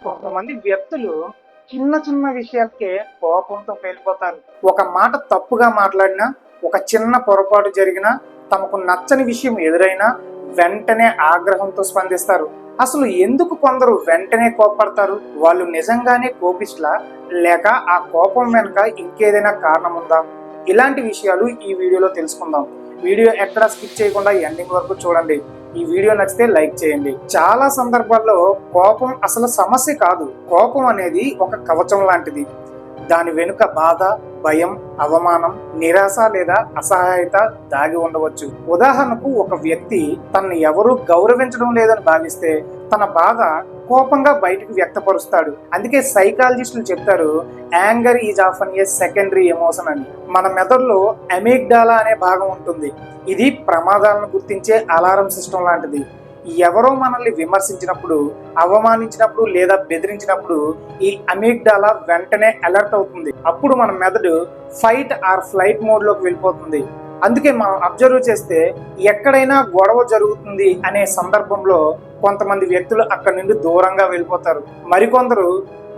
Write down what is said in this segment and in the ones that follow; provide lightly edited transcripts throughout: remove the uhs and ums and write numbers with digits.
కొంతమంది వ్యక్తులు చిన్న చిన్న విషయాలకే కోపంతో పేలిపోతారు. ఒక మాట తప్పుగా మాట్లాడినా, ఒక చిన్న పొరపాటు జరిగినా, తమకు నచ్చని విషయం ఎదురైనా వెంటనే ఆగ్రహంతో స్పందిస్తారు. అసలు ఎందుకు కొందరు వెంటనే కోపడతారు? వాళ్ళు నిజంగానే కోపిష్లా, లేక ఆ కోపం వెనుక ఇంకేదైనా కారణం ఉందా? ఇలాంటి విషయాలు ఈ వీడియోలో తెలుసుకుందాం. వీడియో ఎక్కడ స్కిప్ చేయకుండా ఎండింగ్ వరకు చూడండి. ఈ వీడియో నచ్చితే లైక్ చేయండి. చాలా సందర్భాల్లో కోపం అసలు సమస్య కాదు. కోపం అనేది ఒక కవచం లాంటిది. దాని వెనుక బాధ, భయం, అవమానం, నిరాశ లేదా అసహాయత దాగి ఉండవచ్చు. ఉదాహరణకు, ఒక వ్యక్తి తనని ఎవరూ గౌరవించడం లేదని భావిస్తే తన బాధ కోపంగా బయటకు వ్యక్తపరుస్తాడు. అందుకే సైకాలజిస్టులు చెప్తారు, anger is often a secondary emotion అని. మన మెదడులో అమిగ్డాలా అనే భాగం ఉంటుంది. ఇది ప్రమాదాలను గుర్తించే అలారం సిస్టమ్ లాంటిది. ఎవరో మనల్ని విమర్శించినప్పుడు, అవమానించినప్పుడు లేదా బెదిరించినప్పుడు ఈ అమిగ్డాలా వెంటనే అలర్ట్ అవుతుంది. అప్పుడు మన మెదడు ఫైట్ ఆర్ ఫ్లైట్ మోడ్ లోకి వెళ్ళిపోతుంది. అందుకే మనం అబ్జర్వ్ చేస్తే ఎక్కడైనా గొడవ జరుగుతుంది అనే సందర్భంలో కొంతమంది వ్యక్తులు అక్కడి నుండి దూరంగా వెళ్ళిపోతారు. మరికొందరు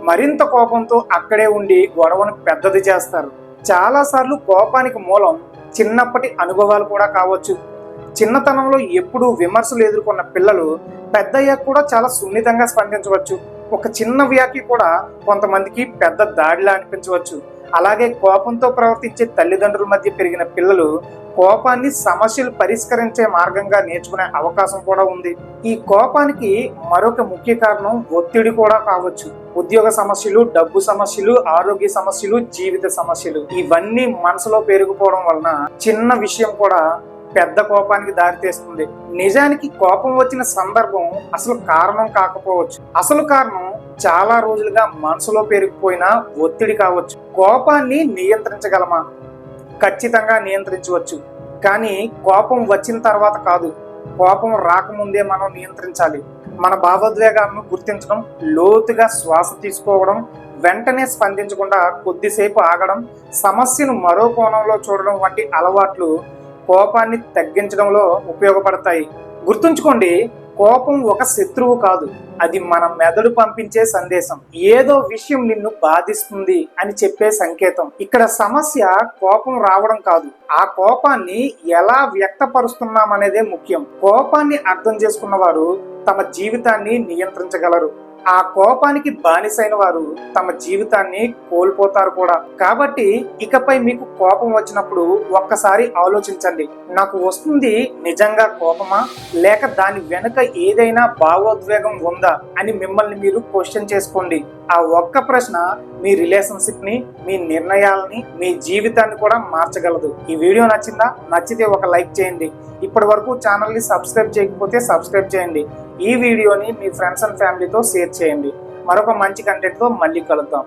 మరింత కోపంతో అక్కడే ఉండి గొడవను పెద్దది చేస్తారు. చాలాసార్లు కోపానికి మూలం చిన్నప్పటి అనుభవాలు కూడా కావచ్చు. చిన్నతనంలో ఎప్పుడూ విమర్శలు ఎదుర్కొన్న పిల్లలు పెద్దయ్యాక కూడా చాలా సున్నితంగా స్పందించవచ్చు. ఒక చిన్న వ్యాఖ్య కూడా కొంతమందికి పెద్ద దాడిలా అనిపించవచ్చు. అలాగే కోపంతో ప్రవర్తించే తల్లిదండ్రుల మధ్య పెరిగిన పిల్లలు కోపాన్ని సమస్యలు పరిష్కరించే మార్గంగా నేర్చుకునే అవకాశం కూడా ఉంది. ఈ కోపానికి మరొక ముఖ్య కారణం ఒత్తిడి కూడా కావచ్చు. ఉద్యోగ సమస్యలు, డబ్బు సమస్యలు, ఆరోగ్య సమస్యలు, జీవిత సమస్యలు ఇవన్నీ మనసులో పెరిగిపోవడం వలన చిన్న విషయం కూడా పెద్ద కోపానికి దారితీస్తుంది. నిజానికి కోపం వచ్చిన సందర్భం అసలు కారణం కాకపోవచ్చు. అసలు కారణం చాలా రోజులుగా మనసులో పెరిగిపోయిన ఒత్తిడి కావచ్చు. కోపాన్ని నియంత్రించగలమా? ఖచ్చితంగా నియంత్రించవచ్చు. కానీ కోపం వచ్చిన తర్వాత కాదు, కోపం రాకముందే మనం నియంత్రించాలి. మన భావోద్వేగాలను గుర్తించడం, లోతుగా శ్వాస తీసుకోవడం, వెంటనే స్పందించకుండా కొద్దిసేపు ఆగడం, సమస్యను మరో కోణంలో చూడడం వంటి అలవాట్లు కోపాన్ని తగ్గించడంలో ఉపయోగపడతాయి. గుర్తుంచుకోండి, కోపం ఒక శత్రువు కాదు, అది మన మెదడు పంపించే సందేశం. ఏదో విషయం నిన్ను బాధిస్తుంది అని చెప్పే సంకేతం. ఇక్కడ సమస్య కోపం రావడం కాదు, ఆ కోపాన్ని ఎలా వ్యక్తపరుస్తున్నామనేదే ముఖ్యం. కోపాన్ని అర్థం చేసుకున్న వారు తమ జీవితాన్ని నియంత్రించగలరు. ఆ కోపానికి బానిసైన వారు తమ జీవితాన్ని కోల్పోతారు కూడా. కాబట్టి ఇకపై మీకు కోపం వచ్చినప్పుడు ఒక్కసారి ఆలోచించండి, నాకు వస్తుంది నిజంగా కోపమా, లేక దాని వెనుక ఏదైనా భావోద్వేగం ఉందా అని మిమ్మల్ని మీరు క్వశ్చన్ చేసుకోండి. ఆ ఒక్క ప్రశ్న మీ రిలేషన్షిప్ ని, మీ నిర్ణయాలని, మీ జీవితాన్ని కూడా మార్చగలదు. ఈ వీడియో నచ్చిందా? నచ్చితే ఒక లైక్ చేయండి. ఇప్పటి వరకు ఛానల్ని సబ్స్క్రైబ్ చేయకపోతే సబ్స్క్రైబ్ చేయండి. ఈ వీడియోని మీ ఫ్రెండ్స్ అండ్ ఫ్యామిలీతో షేర్ చేయండి. మరొక మంచి కంటెంట్తో మళ్ళీ కలుద్దాం.